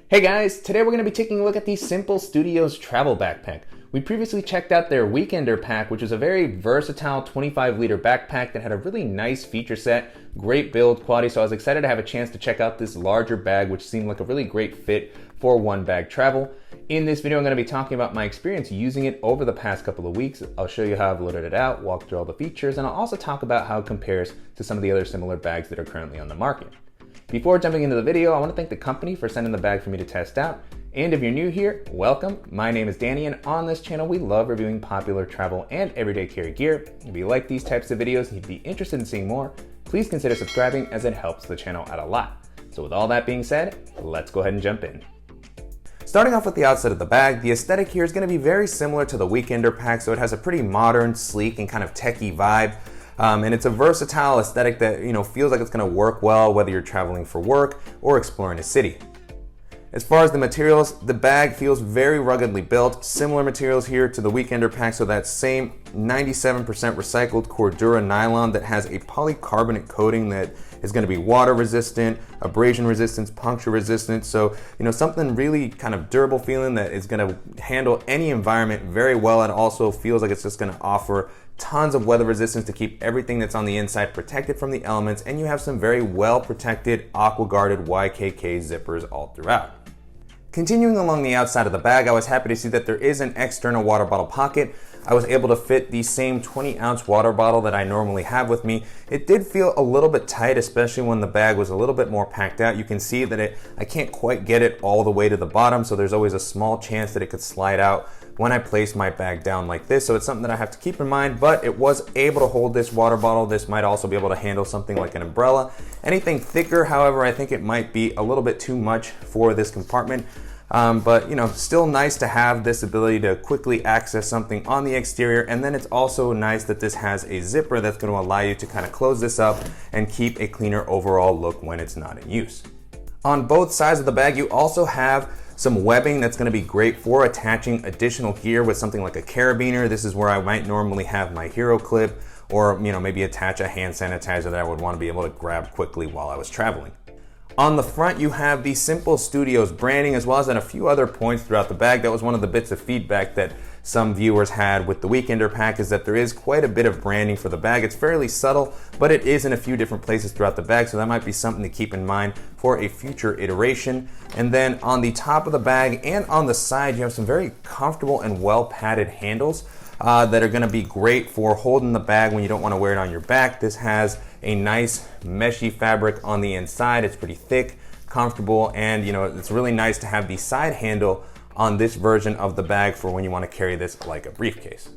Hey guys, today we're going to be taking a look at the Sympl Studios Travel Backpack. We previously checked out their Weekender pack, which is a very versatile 25-liter backpack that had a really nice feature set, great build quality, so I was excited to have a chance to check out this larger bag, which seemed like a really great fit for one bag travel. In this video, I'm going to be talking about my experience using it over the past couple of weeks. I'll show you how I've loaded it out, walk through all the features, and I'll also talk about how it compares to some of the other similar bags that are currently on the market. Before jumping into the video, I want to thank the company for sending the bag for me to test out. And if you're new here, welcome. My name is Danny, and on this channel, we love reviewing popular travel and everyday carry gear. If you like these types of videos and you'd be interested in seeing more, please consider subscribing as it helps the channel out a lot. So with all that being said, let's go ahead and jump in. Starting off with the outside of the bag, the aesthetic here is going to be very similar to the Weekender pack, so it has a pretty modern, sleek, and kind of techie vibe. And it's a versatile aesthetic that feels like it's going to work well whether you're traveling for work or exploring a city. As far as the materials, the bag feels very ruggedly built. Similar materials here to the Weekender pack, so that same 97% recycled Cordura nylon that has a polycarbonate coating that is going to be water resistant, abrasion resistant, puncture resistant. So something really kind of durable feeling that is going to handle any environment very well, and also feels like it's just going to offer tons of weather resistance to keep everything that's on the inside protected from the elements, and you have some very well protected aqua guarded YKK zippers all throughout. Continuing along the outside of the bag, I was happy to see that there is an external water bottle pocket. I was able to fit the same 20-ounce water bottle that I normally have with me. It did feel a little bit tight, especially when the bag was a little bit more packed out. You can see that I can't quite get it all the way to the bottom, so there's always a small chance that it could slide out when I place my bag down like this. So it's something that I have to keep in mind, but it was able to hold this water bottle. This might also be able to handle something like an umbrella. Anything thicker, however, I think it might be a little bit too much for this compartment. But still nice to have this ability to quickly access something on the exterior. And then it's also nice that this has a zipper that's going to allow you to kind of close this up and keep a cleaner overall look when it's not in use. On both sides of the bag, you also have some webbing that's going to be great for attaching additional gear with something like a carabiner. This is where I might normally have my hero clip, or maybe attach a hand sanitizer that I would want to be able to grab quickly while I was traveling. On the front, you have the Sympl Studios branding, as well as at a few other points throughout the bag. That was one of the bits of feedback that some viewers had with the Weekender pack, is that there is quite a bit of branding for the bag. It's fairly subtle, but it is in a few different places throughout the bag, so that might be something to keep in mind for a future iteration. And then on the top of the bag and on the side, you have some very comfortable and well padded handles that are going to be great for holding the bag when you don't want to wear it on your back. This has a nice meshy fabric on the inside. It's pretty thick, comfortable, and it's really nice to have the side handle on this version of the bag for when you want to carry this like a briefcase.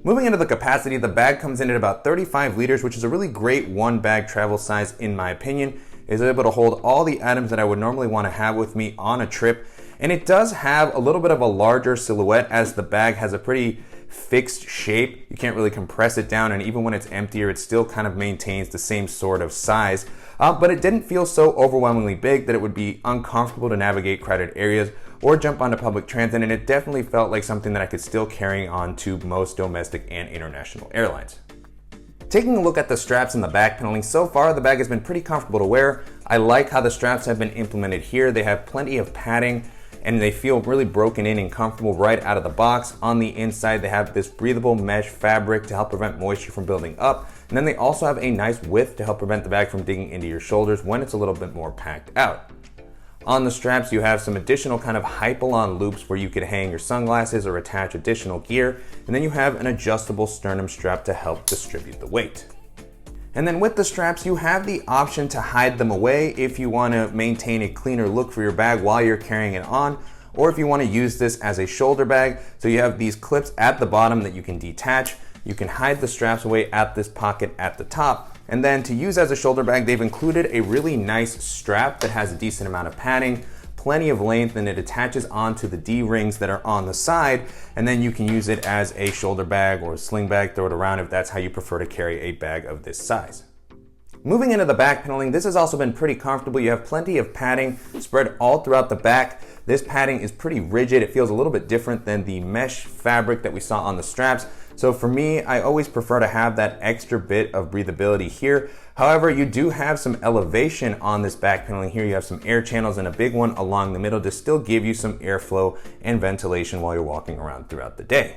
Moving into the capacity, the bag comes in at about 35 liters, which is a really great one bag travel size in my opinion. It's able to hold all the items that I would normally want to have with me on a trip. And it does have a little bit of a larger silhouette, as the bag has a pretty fixed shape. You can't really compress it down, and even when it's emptier, it still kind of maintains the same sort of size. But it didn't feel so overwhelmingly big that it would be uncomfortable to navigate crowded areas or jump onto public transit, and it definitely felt like something that I could still carry on to most domestic and international airlines. Taking a look at the straps and the back paneling, so far the bag has been pretty comfortable to wear. I like how the straps have been implemented here. They have plenty of padding, and they feel really broken in and comfortable right out of the box. On the inside, they have this breathable mesh fabric to help prevent moisture from building up. And then they also have a nice width to help prevent the bag from digging into your shoulders when it's a little bit more packed out. On the straps, you have some additional kind of hype-along loops where you could hang your sunglasses or attach additional gear. And then you have an adjustable sternum strap to help distribute the weight. And then with the straps, you have the option to hide them away if you want to maintain a cleaner look for your bag while you're carrying it on, or if you want to use this as a shoulder bag. So you have these clips at the bottom that you can detach. You can hide the straps away at this pocket at the top. And then to use as a shoulder bag, they've included a really nice strap that has a decent amount of padding, plenty of length, and it attaches onto the D-rings that are on the side, and then you can use it as a shoulder bag or a sling bag, throw it around if that's how you prefer to carry a bag of this size. Moving into the back paneling, this has also been pretty comfortable. You have plenty of padding spread all throughout the back. This padding is pretty rigid. It feels a little bit different than the mesh fabric that we saw on the straps. So for me, I always prefer to have that extra bit of breathability here. However, you do have some elevation on this back paneling here. You have some air channels and a big one along the middle to still give you some airflow and ventilation while you're walking around throughout the day.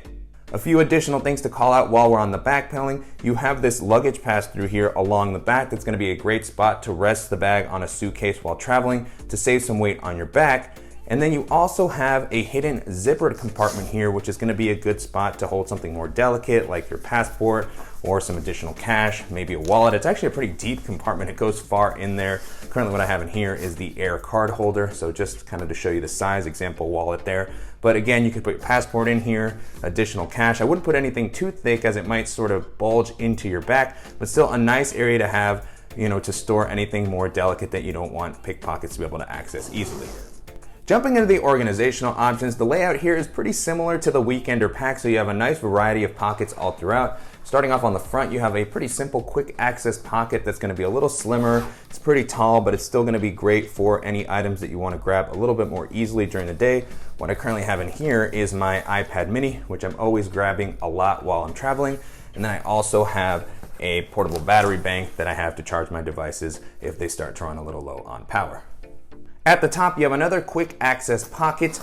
A few additional things to call out while we're on the back paneling. You have this luggage pass through here along the back. That's going to be a great spot to rest the bag on a suitcase while traveling to save some weight on your back. And then you also have a hidden zippered compartment here, which is going to be a good spot to hold something more delicate like your passport or some additional cash, maybe a wallet. It's actually a pretty deep compartment. It goes far in there. Currently what I have in here is the Air card holder. So just kind of to show you the size, example wallet there. But again, you could put your passport in here, additional cash. I wouldn't put anything too thick as it might sort of bulge into your back, but still a nice area to have, to store anything more delicate that you don't want pickpockets to be able to access easily. Jumping into the organizational options, the layout here is pretty similar to the Weekender pack, so you have a nice variety of pockets all throughout. Starting off on the front, you have a pretty simple quick access pocket that's going to be a little slimmer. It's pretty tall, but it's still going to be great for any items that you want to grab a little bit more easily during the day. What I currently have in here is my iPad mini, which I'm always grabbing a lot while I'm traveling. And then I also have a portable battery bank that I have to charge my devices if they start to run a little low on power. At the top, you have another quick access pocket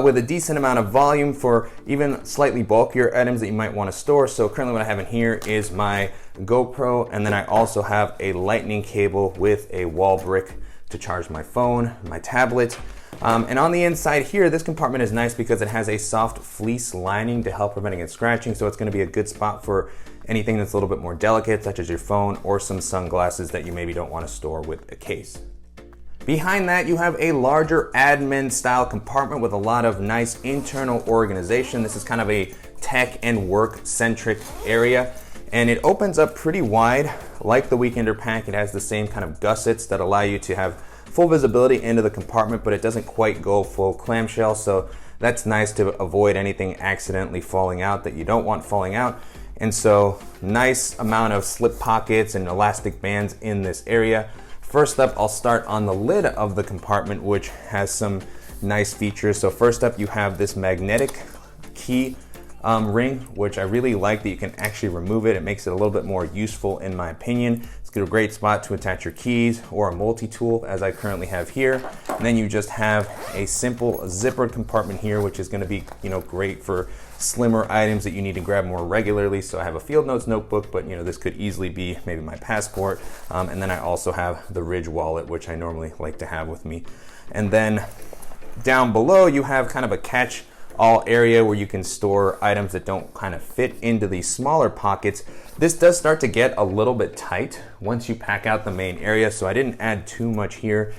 with a decent amount of volume for even slightly bulkier items that you might want to store. So currently what I have in here is my GoPro, and then I also have a lightning cable with a wall brick to charge my phone, my tablet. And on the inside here, this compartment is nice because it has a soft fleece lining to help preventing it scratching. So it's going to be a good spot for anything that's a little bit more delicate, such as your phone or some sunglasses that you maybe don't want to store with a case. Behind that, you have a larger admin style compartment with a lot of nice internal organization. This is kind of a tech and work centric area, and it opens up pretty wide. Like the Weekender pack, it has the same kind of gussets that allow you to have full visibility into the compartment, but it doesn't quite go full clamshell, so that's nice to avoid anything accidentally falling out that you don't want falling out. And so nice amount of slip pockets and elastic bands in this area. First up, I'll start on the lid of the compartment, which has some nice features. So first up, you have this magnetic key ring, which I really like that you can actually remove it. It makes it a little bit more useful in my opinion. It's a great spot to attach your keys or a multi-tool as I currently have here. And then you just have a simple zippered compartment here, which is going to be great for slimmer items that you need to grab more regularly. So I have a field notes notebook, but this could easily be maybe my passport. And then I also have the Ridge wallet, which I normally like to have with me. And then down below, you have kind of a catch all area where you can store items that don't kind of fit into these smaller pockets. This does start to get a little bit tight once you pack out the main area, so I didn't add too much here.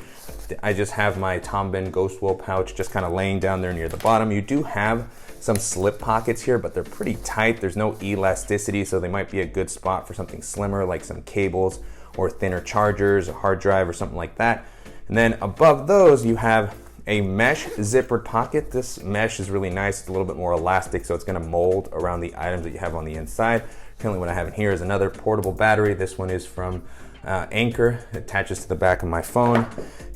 I just have my Tom Ben Ghost Wool pouch just kind of laying down there near the bottom. You do have some slip pockets here, but they're pretty tight. There's no elasticity, so they might be a good spot for something slimmer like some cables or thinner chargers, a hard drive or something like that. And then above those, you have a mesh zippered pocket. This mesh is really nice. It's a little bit more elastic, so it's going to mold around the items that you have on the inside. Currently what I have in here is another portable battery. This one is from Anchor. It attaches to the back of my phone.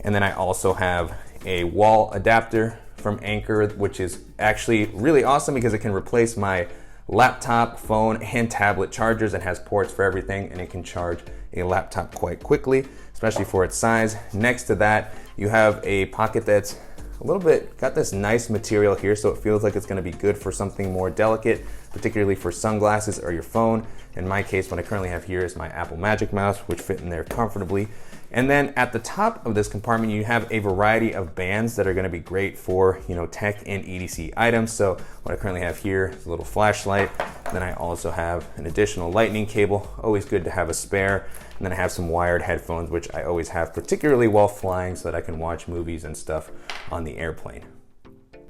And then I also have a wall adapter from Anchor, which is actually really awesome because it can replace my laptop, phone, and tablet chargers. It has ports for everything, and it can charge a laptop quite quickly, especially for its size. Next to that, you have a pocket that's a little bit, got this nice material here, so it feels like it's gonna be good for something more delicate, particularly for sunglasses or your phone. In my case, what I currently have here is my Apple Magic Mouse, which fit in there comfortably. And then at the top of this compartment, you have a variety of bands that are gonna be great for tech and EDC items. So what I currently have here is a little flashlight. Then I also have an additional lightning cable, always good to have a spare. And then I have some wired headphones, which I always have, particularly while flying, so that I can watch movies and stuff on the airplane.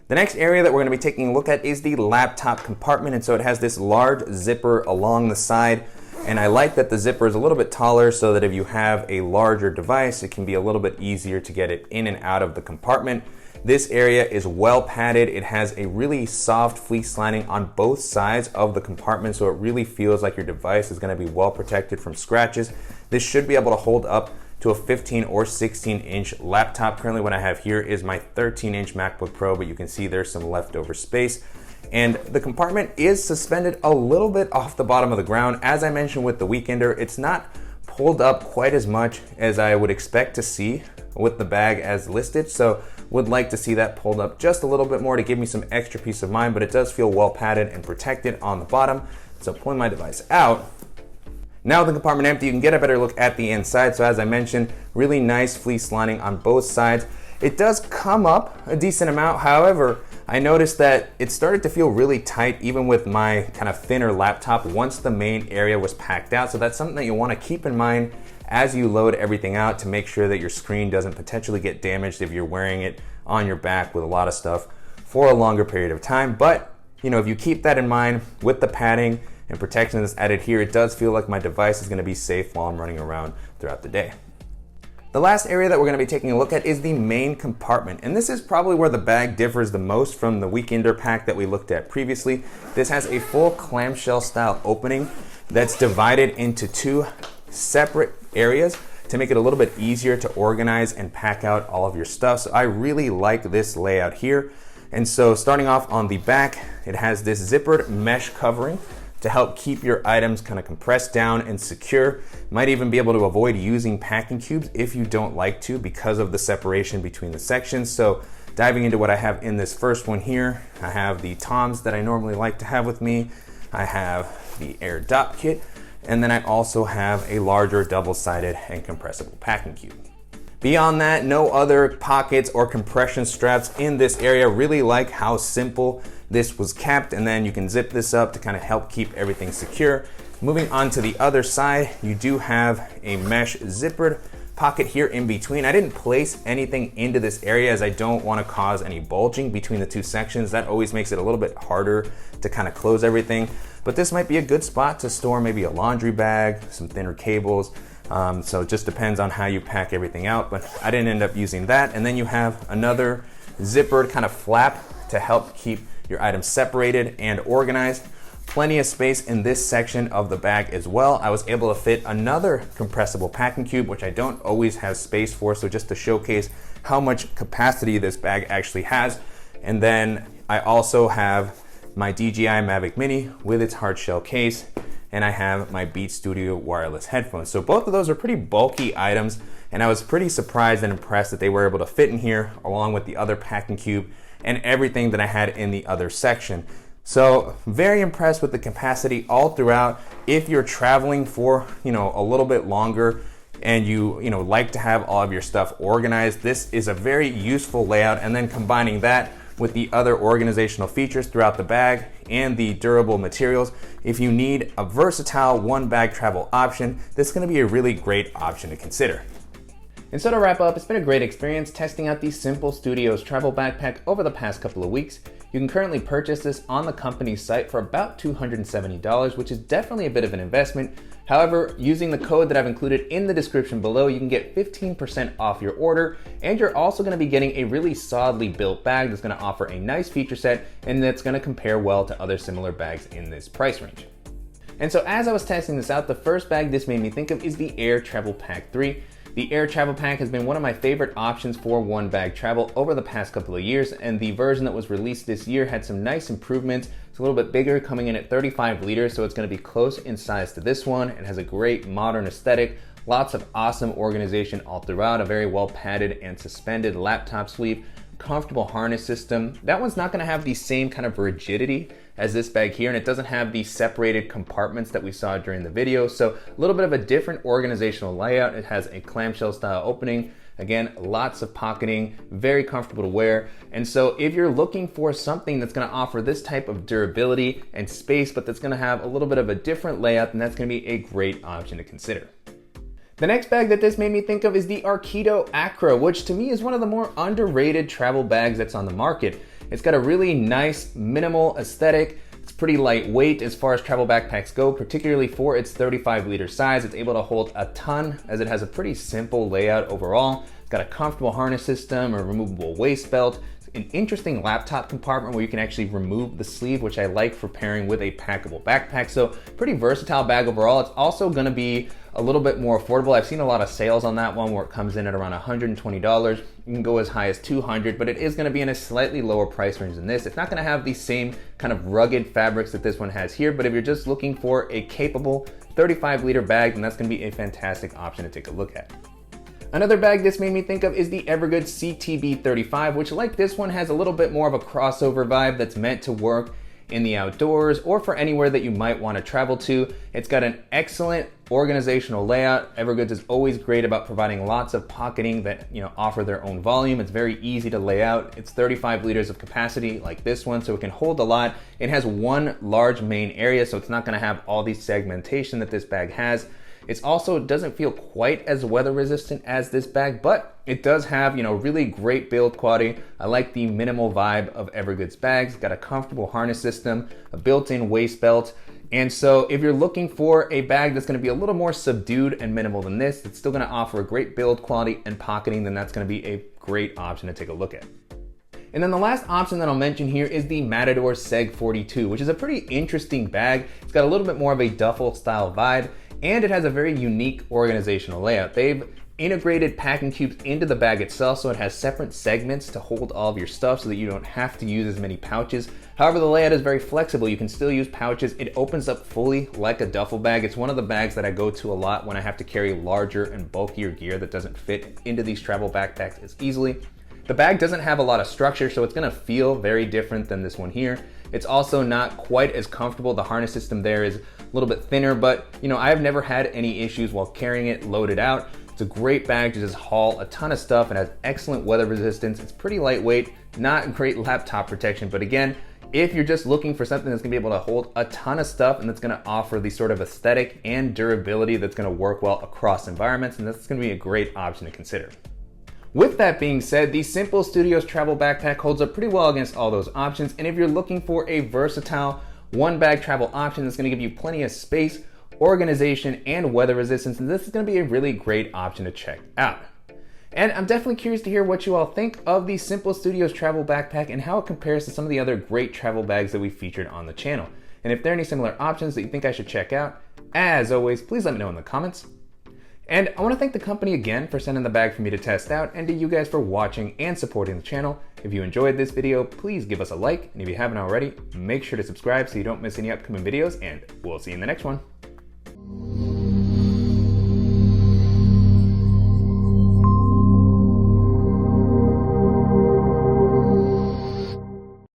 The next area that we're going to be taking a look at is the laptop compartment. And so it has this large zipper along the side. And I like that the zipper is a little bit taller so that if you have a larger device, it can be a little bit easier to get it in and out of the compartment. This area is well padded. It has a really soft fleece lining on both sides of the compartment, so it really feels like your device is going to be well protected from scratches. This should be able to hold up to a 15 or 16 inch laptop. Currently what I have here is my 13 inch MacBook Pro, but you can see there's some leftover space. And the compartment is suspended a little bit off the bottom of the ground. As I mentioned with the Weekender, it's not pulled up quite as much as I would expect to see with the bag as listed. So would like to see that pulled up just a little bit more to give me some extra peace of mind, but it does feel well padded and protected on the bottom. So pulling my device out. Now with the compartment empty, you can get a better look at the inside. So as I mentioned, really nice fleece lining on both sides. It does come up a decent amount. However, I noticed that it started to feel really tight even with my kind of thinner laptop once the main area was packed out. So that's something that you want to keep in mind as you load everything out to make sure that your screen doesn't potentially get damaged if you're wearing it on your back with a lot of stuff for a longer period of time. But if you keep that in mind with the padding and protection that's added here, it does feel like my device is going to be safe while I'm running around throughout the day. The last area that we're going to be taking a look at is the main compartment, and this is probably where the bag differs the most from the Weekender pack that we looked at previously. This has a full clamshell style opening that's divided into two separate areas to make it a little bit easier to organize and pack out all of your stuff. So I really like this layout here. And so starting off on the back, it has this zippered mesh covering to help keep your items kind of compressed down and secure. Might even be able to avoid using packing cubes if you don't like to because of the separation between the sections. So diving into what I have in this first one here, I have the Toms that I normally like to have with me. I have the Air Dot Kit, and then I also have a larger double-sided and compressible packing cube. Beyond that, no other pockets or compression straps in this area. Really like how simple this was kept, and then you can zip this up to kind of help keep everything secure. Moving on to the other side, you do have a mesh zippered pocket here in between. I didn't place anything into this area as I don't want to cause any bulging between the two sections. That always makes it a little bit harder to kind of close everything. But this might be a good spot to store maybe a laundry bag, some thinner cables. So it just depends on how you pack everything out, but I didn't end up using that. And then you have another zippered kind of flap to help keep your items separated and organized. Plenty of space in this section of the bag as well. I was able to fit another compressible packing cube, which I don't always have space for, so just to showcase how much capacity this bag actually has. And then I also have my DJI Mavic Mini with its hard shell case, and I have my Beats Studio wireless headphones. So both of those are pretty bulky items, and I was pretty surprised and impressed that they were able to fit in here along with the other packing cube and everything that I had in the other section. So very impressed with the capacity all throughout. If you're traveling for a little bit longer and you like to have all of your stuff organized, this is a very useful layout. And then combining that with the other organizational features throughout the bag and the durable materials, if you need a versatile one bag travel option, this is going to be a really great option to consider. And so to wrap up, it's been a great experience testing out the Sympl Studios Travel Backpack over the past couple of weeks. You can currently purchase this on the company's site for about $270, which is definitely a bit of an investment. However, using the code that I've included in the description below, you can get 15% off your order, and you're also going to be getting a really solidly built bag that's going to offer a nice feature set and that's going to compare well to other similar bags in this price range. And so as I was testing this out, the first bag this made me think of is the Air Travel Pack 3. The Air Travel Pack has been one of my favorite options for one bag travel over the past couple of years, and the version that was released this year had some nice improvements. It's a little bit bigger, coming in at 35 liters, so it's going to be close in size to this one. It has a great modern aesthetic, lots of awesome organization all throughout, a very well padded and suspended laptop sleeve, comfortable harness system. That one's not going to have the same kind of rigidity as this bag here, and it doesn't have the separated compartments that we saw during the video. So a little bit of a different organizational layout. It has a clamshell style opening. Again, lots of pocketing, very comfortable to wear. And so if you're looking for something that's going to offer this type of durability and space, but that's going to have a little bit of a different layout, then that's going to be a great option to consider. The next bag that this made me think of is the Arkido Acro, which to me is one of the more underrated travel bags that's on the market. It's got a really nice minimal aesthetic. It's pretty lightweight as far as travel backpacks go, particularly for its 35 liter size. It's able to hold a ton as it has a pretty simple layout overall. It's got a comfortable harness system, a removable waist belt. It's an interesting laptop compartment where you can actually remove the sleeve, which I like for pairing with a packable backpack. So pretty versatile bag overall. It's also gonna be a little bit more affordable. I've seen a lot of sales on that one where it comes in at around $120. You can go as high as $200, but it is gonna be in a slightly lower price range than this. It's not gonna have the same kind of rugged fabrics that this one has here, but if you're just looking for a capable 35-liter bag, then that's gonna be a fantastic option to take a look at. Another bag this made me think of is the Evergood CTB35, which like this one has a little bit more of a crossover vibe that's meant to work in the outdoors or for anywhere that you might want to travel to. It's got an excellent organizational layout. Evergood is always great about providing lots of pocketing that offer their own volume. It's very easy to lay out. It's 35 liters of capacity like this one, so it can hold a lot. It has one large main area, so it's not going to have all the segmentation that this bag has. It also doesn't feel quite as weather resistant as this bag, but it does have, really great build quality. I like the minimal vibe of Evergood's bags. It's got a comfortable harness system, a built-in waist belt. And so if you're looking for a bag that's gonna be a little more subdued and minimal than this, it's still gonna offer a great build quality and pocketing, then that's gonna be a great option to take a look at. And then the last option that I'll mention here is the Matador Seg 42, which is a pretty interesting bag. It's got a little bit more of a duffel style vibe, and it has a very unique organizational layout. They've integrated packing cubes into the bag itself, so it has separate segments to hold all of your stuff so that you don't have to use as many pouches. However, the layout is very flexible. You can still use pouches. It opens up fully like a duffel bag. It's one of the bags that I go to a lot when I have to carry larger and bulkier gear that doesn't fit into these travel backpacks as easily. The bag doesn't have a lot of structure, so it's gonna feel very different than this one here. It's also not quite as comfortable. The harness system there is a little bit thinner, but I have never had any issues while carrying it loaded out. It's a great bag to just haul a ton of stuff. It has excellent weather resistance. It's pretty lightweight, not great laptop protection, but again, if you're just looking for something that's gonna be able to hold a ton of stuff and that's gonna offer the sort of aesthetic and durability that's gonna work well across environments, and that's gonna be a great option to consider. With that being said, the Sympl Studios Travel Backpack holds up pretty well against all those options, and if you're looking for a versatile one-bag travel option that's going to give you plenty of space, organization, and weather resistance, and this is going to be a really great option to check out. And I'm definitely curious to hear what you all think of the Sympl Studios Travel Backpack and how it compares to some of the other great travel bags that we featured on the channel. And if there are any similar options that you think I should check out, as always, please let me know in the comments. And I want to thank the company again for sending the bag for me to test out, and to you guys for watching and supporting the channel. If you enjoyed this video, please give us a like, and if you haven't already, make sure to subscribe so you don't miss any upcoming videos, and we'll see you in the next one.